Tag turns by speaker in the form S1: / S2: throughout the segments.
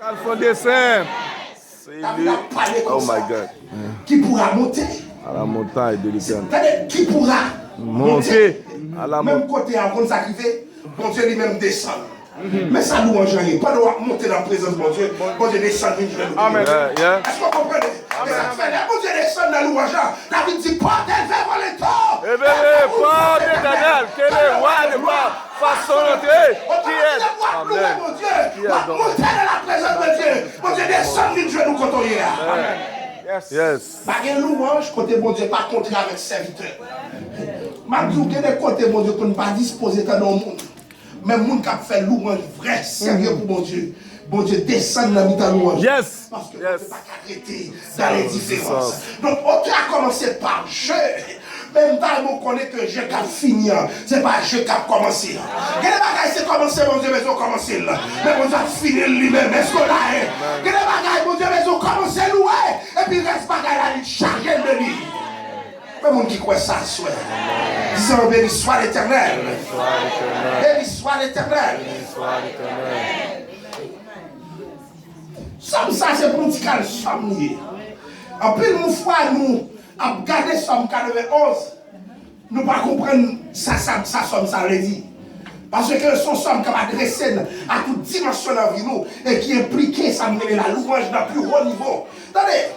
S1: Oh my God.
S2: Qui pourra monter
S1: À la montagne de l'Éternel.
S2: C'est-à-dire, qui pourra
S1: Monter à la
S2: même
S1: montagne.
S2: côté à qu'on sacrifier, bon Dieu lui-même descend. Mais ça nous mange rien. Pas de monter dans la présence de mon Dieu. Bon Dieu descend.
S1: Amen. Yeah.
S2: Est-ce que vous comprenez? Et ça fait là, bon Dieu descend dans louange. David dit, portez vers le temps.
S1: Eh bien, pas d'Éternel. Quel est roi de ma façon d'entrer? Qui est? Amen.
S2: Mon Dieu, monter dans la présence de Dieu. Bon Dieu descend d'une genou quand on y est. Amen.
S1: Yes.
S2: Pas de louange côté bon Dieu, pas contre avec serviteur. Malgré qu'il y a des côtés bon Dieu qu'on ne pas disposer dans le monde. Mais le monde qui a fait louange vrai, sérieux pour mon Dieu. Bon Dieu descend dans la louange.
S1: Yes.
S2: Parce que ne peut pas arrêter dans les différences. Donc, on a commencé par jeu. Même dans on connaît que je qui fini, ce n'est pas je qui a commencé. Quel bagage c'est commencé, mon Dieu, mais ils ont commencé là. Mais mon Dieu a fini lui-même. Est-ce qu'on l'a? Quel bagage, mon Dieu, mais ils ont commencé à louer. Et puis, reste bagage là, il charge de lui. Mais mon qui croit ça, soit. Disons, béni soit l'Éternel. Béni soit l'Éternel. Somme ça, c'est pour nous dire qu'elle somme liée. En plus, une fois, nous avons gardé Somme 91, nous ne pas comprendre ça somme ça le dit. Parce que son somme qui va adresser à toute dimension de la vie nous et qui implique ça mener la louange dans le plus haut niveau. Attendez,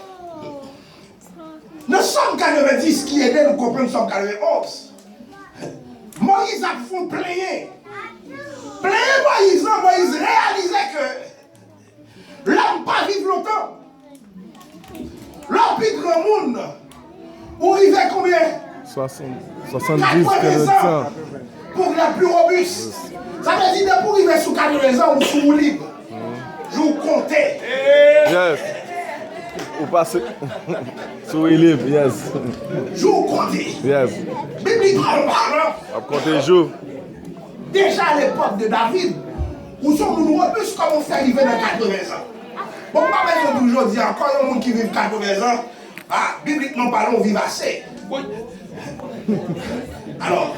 S2: le Somme 90 qui aide nous comprendre Somme 91. Moïse a fait plaigner. Plaigner Moïse réalisait que l'homme pas vivre longtemps. L'homme plus grand monde. Où il fait combien?
S1: 70
S2: ans pour la plus robuste. Ça veut dire que pour arriver sous 80 ans ou sous libre. Je vous comptais.
S1: Yes. Ou passer. Sous libre, yes.
S2: Je vous comptais.
S1: Yes.
S2: Bibliquement parlant.
S1: On compter jour.
S2: Déjà à l'époque de David, où sommes-nous robustes comme on fait arriver dans 80 ans? Bon, pas besoin toujours dire encore un monde qui vit 80 ans, bibliquement parlant, on vit assez. Oui. Alors,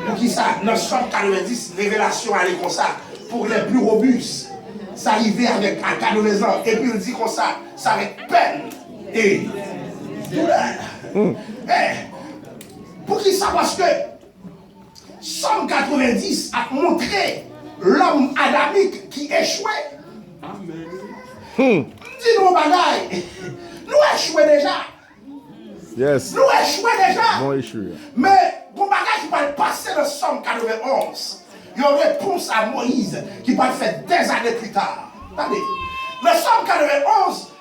S2: pour qui ça, dans Somme 90, révélation allait comme ça, pour les plus robustes, ça arrivait avec à 80 ans, et puis il dit comme ça avec peine et douleur. Pour qui ça, parce que Somme 90 a montré l'homme adamique qui échouait. Dis-nous, bagaille, nous échouons déjà.
S1: Yes.
S2: Nous échouons déjà.
S1: Non échoué.
S2: Mais, pour bagaille qui va passer dans Somme 91, il y a une réponse à Moïse qui va faire des années plus tard. Attendez, le Somme 91,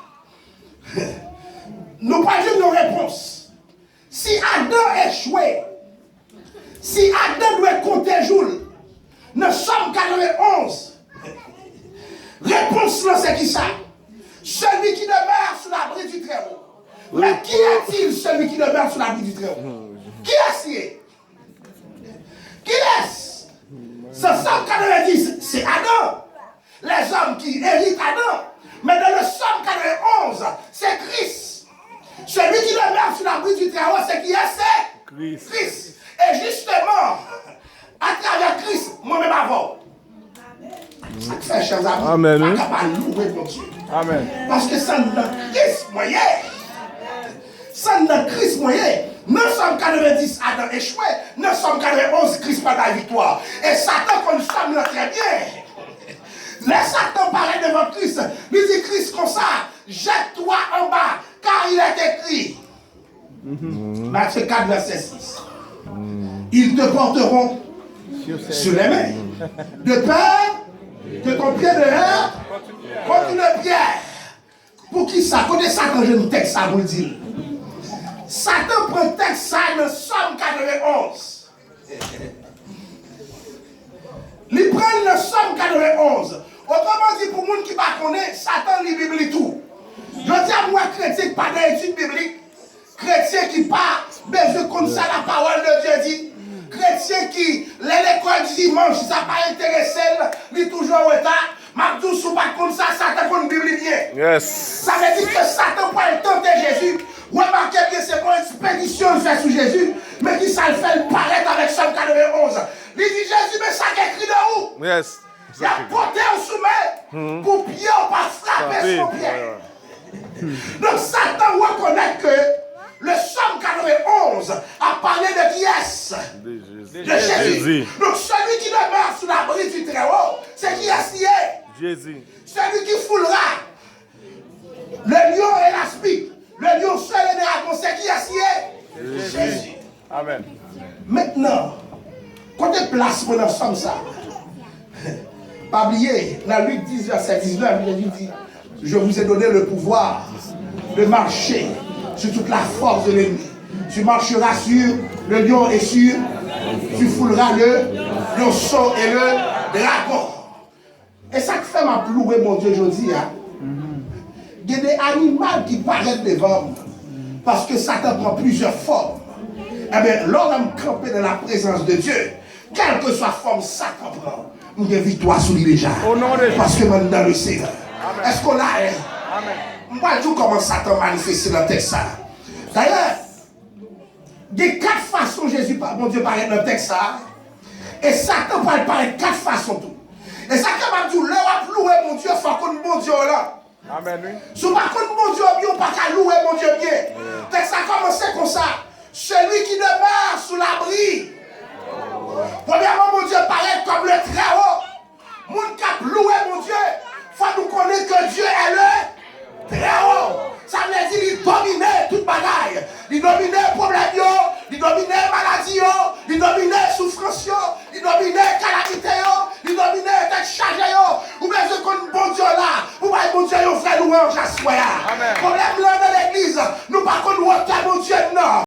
S2: nous parlons de réponse. Si Adam échouait, si Adam doit compter jour, dans Somme 91, réponse là, c'est qui ça? Celui qui demeure sous l'abri du Très-Haut. Mais qui est-il celui qui demeure sous l'abri du Très-Haut? Qui est-ce? Qui est-ce? Ce Somme 90, c'est Adam. Les hommes qui héritent Adam. Mais dans le Somme 91, c'est Christ. Celui qui demeure sous l'abri du Très-Haut, c'est qui est? C'est Christ. Et justement, à travers Christ, moi-même avant. Ça te fait, chers amis,
S1: Amen.
S2: pas capable de louer mon Dieu.
S1: Amen.
S2: Parce que ça n'a Christ moyen. Ça n'a Christ moyen. Nous sommes 90, Adam échoué. Nous sommes 91, Christ pas la victoire. Et Satan, quand nous sommes là très bien. Laisse Satan paraît devant Christ. Lui dit Christ comme ça, jette-toi en bas, car il est écrit. Matthieu 4, verset 6. Ils te porteront sur les mains. De peur que ton pied ne heurte contre une pierre. Pour qui ça? Côté Satan, je nous texte ça, vous le dire. Satan prend texte ça dans Somme 91. Il prend le Somme 91. Autrement dit, pour les gens qui ne connaissent pas, Satan lit la Bible et tout. Je dis à moi, chrétien qui n'a pas d'études bibliques, chrétien qui n'a pas besoin comme ça la parole de Dieu dit, chrétien qui, l'école du dimanche, ça n'a pas intéressé, il est toujours en retard. Mabdou, si pas comme ça, Satan connaît la Bible bien.
S1: Yes.
S2: Ça veut dire que Satan peut le tenter Jésus. Remarquez bien, c'est pour expédition fait sous Jésus, mais qui ça le fait paraître avec Somme 91. Il dit Jésus, mais ça écrit de où?
S1: Yes.
S2: Il a porté au sommet pour pied ou pas frappé taper son pied. Donc Satan reconnaît que le Somme 91 a parlé de qui est-ce? De Jésus. Donc celui qui demeure sous l'abri du Très-Haut, c'est qui est-ce?
S1: Jésus.
S2: Celui qui foulera le lion et l'aspic, le lion seul et le dragon, c'est qui est-ce? Jésus.
S1: Amen.
S2: Maintenant, quand tu places mon ensemble ça, pas oublier, dans Luc 10, verset 19, il dit, je vous ai donné le pouvoir de marcher sur toute la force de l'ennemi. Tu marcheras sur le lion et sur, tu fouleras le lionceau et le dragon. Et ça que fait m'a ploué, mon Dieu, aujourd'hui. Il y a des animaux qui paraissent devant moi, parce que Satan prend plusieurs formes. Eh bien, l'homme campé dans la présence de Dieu, quelle que soit la forme Satan prend, nous avons victoire sur lui déjà. Parce que maintenant, dans le Seigneur. Est-ce qu'on a? Amen. Moi, je dis comment Satan manifeste dans le texte. D'ailleurs, il y a 4 façons Jésus, mon Dieu, paraît dans le texte. Et Satan parle de 4 façons tout. Et ça, comme je dis, l'heure à louer mon Dieu, il faut qu'on mon Dieu là.
S1: Amen.
S2: Si on ne mon Dieu bien, on ne peut pas louer mon Dieu bien. Texte ça a commencé comme ça. Celui qui demeure sous l'abri. Premièrement,